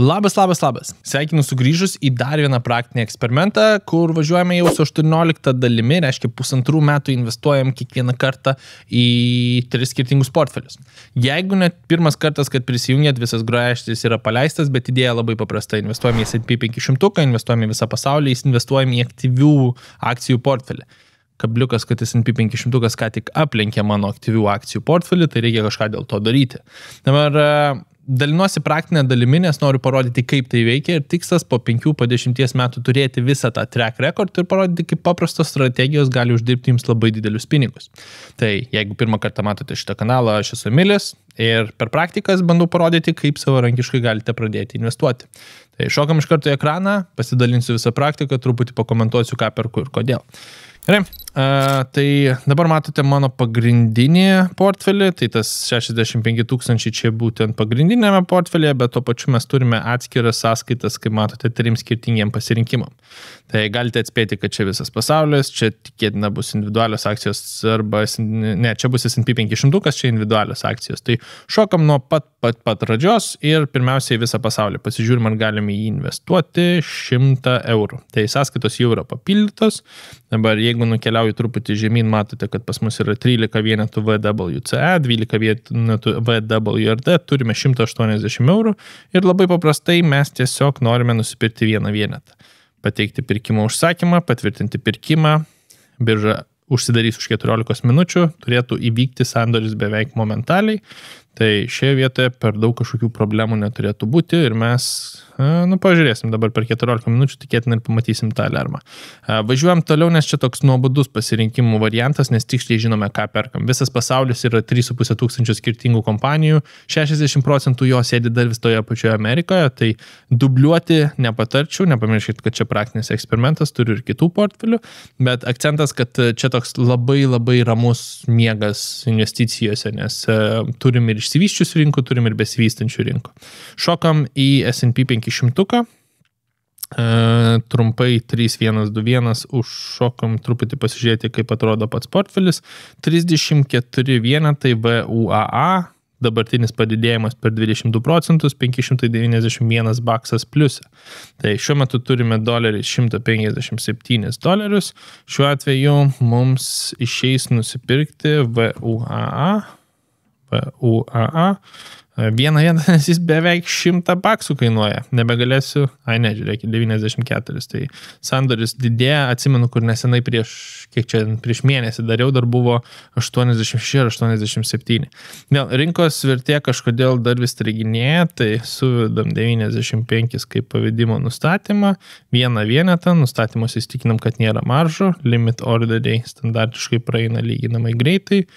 Labas. Sveikinu sugrįžus į dar vieną praktinį eksperimentą, kur važiuojame jau su 18 dalimi, reiškia 1,5 metų investuojam kiekvieną kartą į 3 skirtingus portfelius. Jeigu net pirmas kartas, kad prisijungėt, visas grojaraštis yra paleistas, bet idėja labai paprasta. Investuojame į S&P 500, investuojame į visą pasaulį, investuojame į aktyvių akcijų portfelį. Kabliukas, kad S&P 500 ką tik aplenkė mano aktyvių akcijų portfelį, tai reikia kažką dėl to daryti. Dabar dalinuosi praktinę dalimi, nes noriu parodyti, kaip tai veikia ir tikslas po 5-10 metų turėti visą tą track record ir parodyti, kaip paprastos strategijos gali uždirbti jums labai didelius pinigus. Tai jeigu pirmą kartą matote šitą kanalą, aš esu Emilis ir per praktikas bandau parodyti, kaip savarankiškai galite pradėti investuoti. Tai šokam iš karto į ekraną, pasidalinsiu visą praktiką, truputį pakomentuosiu, ką perku ir kodėl. Gerai, tai dabar matote mano pagrindinį portfelį, tai tas 65 000 čia būtent pagrindinėme portfelėje, bet to pačiu mes turime atskiras sąskaitas, kaip matote, 3 skirtingiem pasirinkimam. Tai galite atspėti, kad čia visas pasaulis, čia tikėtina bus individualios akcijos arba, ne, čia bus S&P 500, čia individualios akcijos. Tai šokam nuo pat pradžios ir pirmiausiai visą pasaulį. Pasižiūrim, ar galime jį investuoti 100 eurų. Tai sąskaitos jau yra papildytos. Dabar jeigu nukeliauju truputį žemyn, matote, kad pas mus yra 13 vienetų VWCE, 12 vienetų VWRD, turime 180 eurų ir labai paprastai mes tiesiog norime nusipirkti vieną vienetą. Pateikti pirkimo užsakymą, patvirtinti pirkimą, birža užsidarys už 14 minučių, turėtų įvykti sandoris beveik momentaliai, tai šioje vietoje per daug kažkokių problemų neturėtų būti ir mes, pažiūrėsim dabar per 14 minučių, tikėtina ir pamatysim tą alarmą. Važiuojam toliau, nes čia toks nuobodus pasirinkimų variantas, nes tiksliai žinome, ką perkam. Visas pasaulis yra 3,5 tūkstančių skirtingų kompanijų, 60% jo sėdi dar vis toje pačioje Amerikoje, tai dubliuoti nepatarčiau, nepamirškit, kad čia praktinis eksperimentas, turiu ir kitų portfelių, bet akcentas, kad čia toks labai ramus miegas investicijose, nes turim ir išsivysčius rinkų, turim ir besivystančių rinkų. Šokam į S&P 500, trumpai 3121, užšokam truputį pasižiūrėti, kaip atrodo pats portfelis, 34 vienetai VUAA, dabartinis padidėjimas per 22%, 591 baksas pliusą. Tai šiuo metu turime $157. Šiuo atveju mums išeis nusipirkti VUAA. Vieną, nes jis beveik 100 baksų kainuoja. Nebegalėsiu, žiūrėkit, 94. Tai sandoris didėja, atsimenu, kur nesenai prieš mėnesį dariau, dar buvo 86 ar 87. Vėl, rinkos vertė kažkodėl dar vis striginėja, tai suvedam 95 kaip pavedimo nustatymą, vieną vienetą, nustatymus įstikinam, kad nėra maržų, limit orderiai standartiškai praeina lyginamai greitai.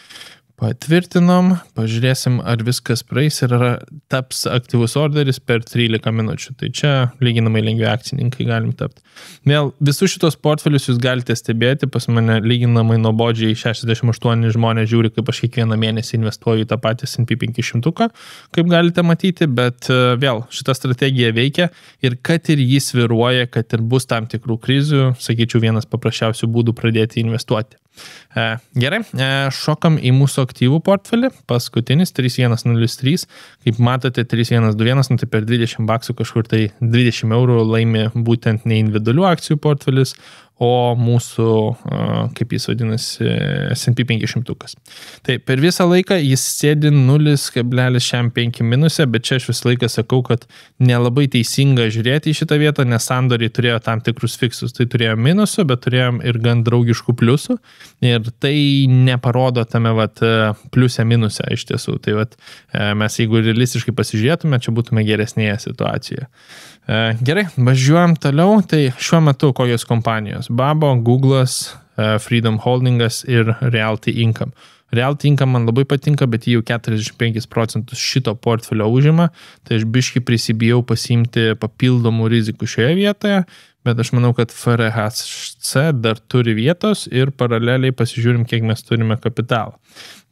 Patvirtinom, pažiūrėsim, ar viskas praeis ir ar taps aktyvus orderis per 13 minučių. Tai čia lyginamai lengvi akcininkai galim tapti. Vėl, visus šitos portfelius jūs galite stebėti, pas mane lyginamai nuobodžiai 68 žmonės žiūri, kaip aš kiekvieną mėnesį investuoju į tą patį S&P 500, kaip galite matyti, bet vėl, šita strategija veikia ir kad ir jis svyruoja, kad ir bus tam tikrų krizių, sakyčiau, vienas paprasčiausių būdų pradėti investuoti. Gerai, šokam į mūsų aktyvų portfelį, paskutinis 3103, kaip matote 3121, tai per 20 baksų kažkur tai 20 eurų laimi būtent ne individualių akcijų portfelis, o mūsų, kaip jis vadinasi, S&P 500. Tai per visą laiką jis sėdi 0,5 minuse, bet čia aš visą laiką sakau, kad nelabai teisinga žiūrėti į šitą vietą, nes sandoriai turėjo tam tikrus fiksus. Tai turėjo minusų, bet turėjom ir gan draugiškų pliusų ir tai neparodo tame pliuse minuse iš tiesų. Tai mes jeigu realistiškai pasižiūrėtume, čia būtume geresnėje situacijoje. Gerai, važiuojam toliau, tai šiuo metu kokios kompanijos? Babo, Google'as, Freedom Holdingas ir Realty Income. Realty Income man labai patinka, bet jį jau 45% šito portfelio užima, tai aš biškį prisibijau pasiimti papildomų rizikų šioje vietoje, bet aš manau, kad FRHC dar turi vietos ir paraleliai pasižiūrim, kiek mes turime kapitalą.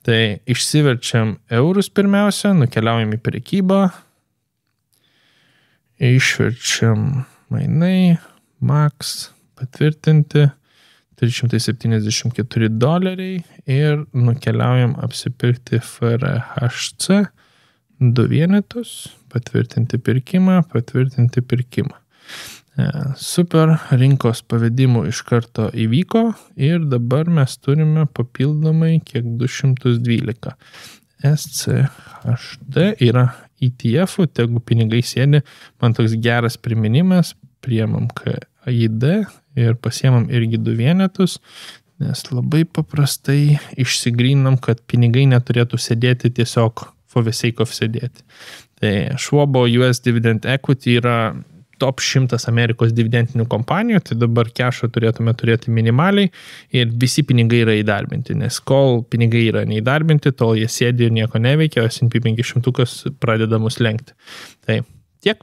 Tai išsiverčiam eurus pirmiausia, nukeliaujam į prekybą, išverčiam mainai, max, patvirtinti, $374 ir nukeliaujam apsipirkti FRHC 2 vienetus, patvirtinti pirkimą. Super, rinkos pavedimų iš karto įvyko ir dabar mes turime papildomai kiek 212. SCHD yra ETF-ų, tegu pinigai sėdi, man toks geras priminimas, priemam KID ir pasiemam irgi 2 vienetus, nes labai paprastai išsigryninam, kad pinigai neturėtų sėdėti tiesiog for the sake of sėdėti. Tai Schwab US Dividend Equity yra top 100 Amerikos dividendinių kompanijų, tai dabar cash'ą turėtume turėti minimaliai ir visi pinigai yra įdarbinti, nes kol pinigai yra neįdarbinti, tol jie sėdi ir nieko neveikia, o S&P 500 pradeda mus lenkti. Tai tiek.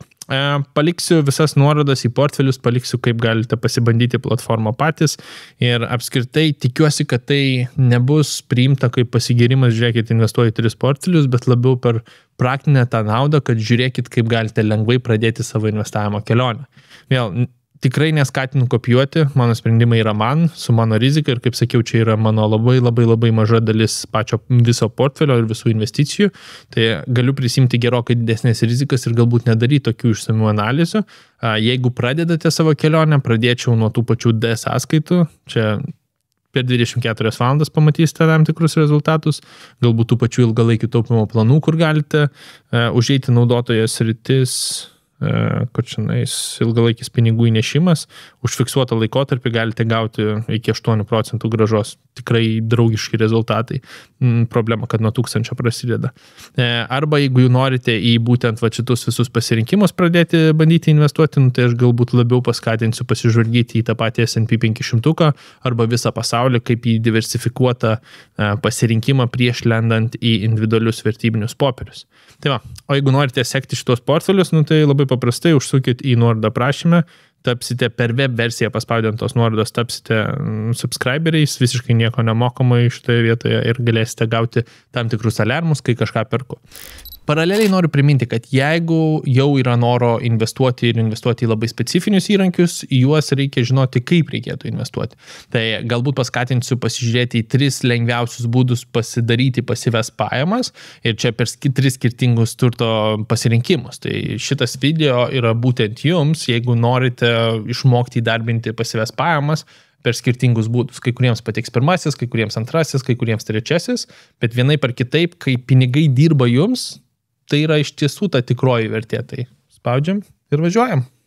Paliksiu visas nuorodas į portfelius, paliksiu, kaip galite pasibandyti platformą patys ir apskritai tikiuosi, kad tai nebus priimta kaip pasigėrimas, žiūrėkit, investuoju 3 portfelius, bet labiau per praktinę tą naudą, kad žiūrėkit, kaip galite lengvai pradėti savo investavimo kelionę. Vėl, tikrai neskatinu kopijuoti, mano sprendimai yra su mano rizika ir kaip sakiau, čia yra mano labai maža dalis pačio viso portfelio ir visų investicijų, tai galiu prisimti gerokai didesnės rizikas ir galbūt nedaryti tokių išsamių analizių. Jeigu pradedate savo kelionę, pradėčiau nuo tų pačių D sąskaitų, čia per 24 valandas pamatysite tam tikrus rezultatus, galbūt tų pačių ilgalaikių taupimo planų, kur galite užeiti naudotojo sritis, kočinais ilgalaikis pinigų įnešimas, už fiksuotą laikotarpį galite gauti iki 8% grąžos. Tikrai draugiški rezultatai. Problema, kad nuo 1000 prasideda. Arba jeigu jūs norite į būtent šitus visus pasirinkimus pradėti bandyti investuoti, tai aš galbūt labiau paskatinsiu pasižvalgyti į tą patį S&P 500 arba visą pasaulį kaip į diversifikuotą pasirinkimą prieš lendant į individualius vertybinius popierius. Tai va, o jeigu norite sekti šitos portfelius, tai labai paprastai užsukit į nuorodą prašymę, tapsite per web versiją paspaudant tos nuorodos, tapsite subscriberiais, visiškai nieko nemokamai šitoje vietoje ir galėsite gauti tam tikrus alarmus, kai kažką perku. Paraleliai noriu priminti, kad jeigu jau yra noro investuoti ir investuoti į labai specifinius įrankius, į juos reikia žinoti, kaip reikėtų investuoti. Tai galbūt paskatinsiu pasižiūrėti į 3 lengviausius būdus pasidaryti pasyvias pajamas ir čia per 3 skirtingus turto pasirinkimus. Tai šitas video yra būtent jums, jeigu norite išmokti įdarbinti pasyvias pajamas per skirtingus būdus. Kai kuriems patiks pirmasis, kai kuriems antrasis, kai kuriems trečiasis, bet vienaip ar kitaip, kai pinigai dirba jums, tai yra iš tiesų ta tikroji vertė. Tai spaudžiam ir važiuojam.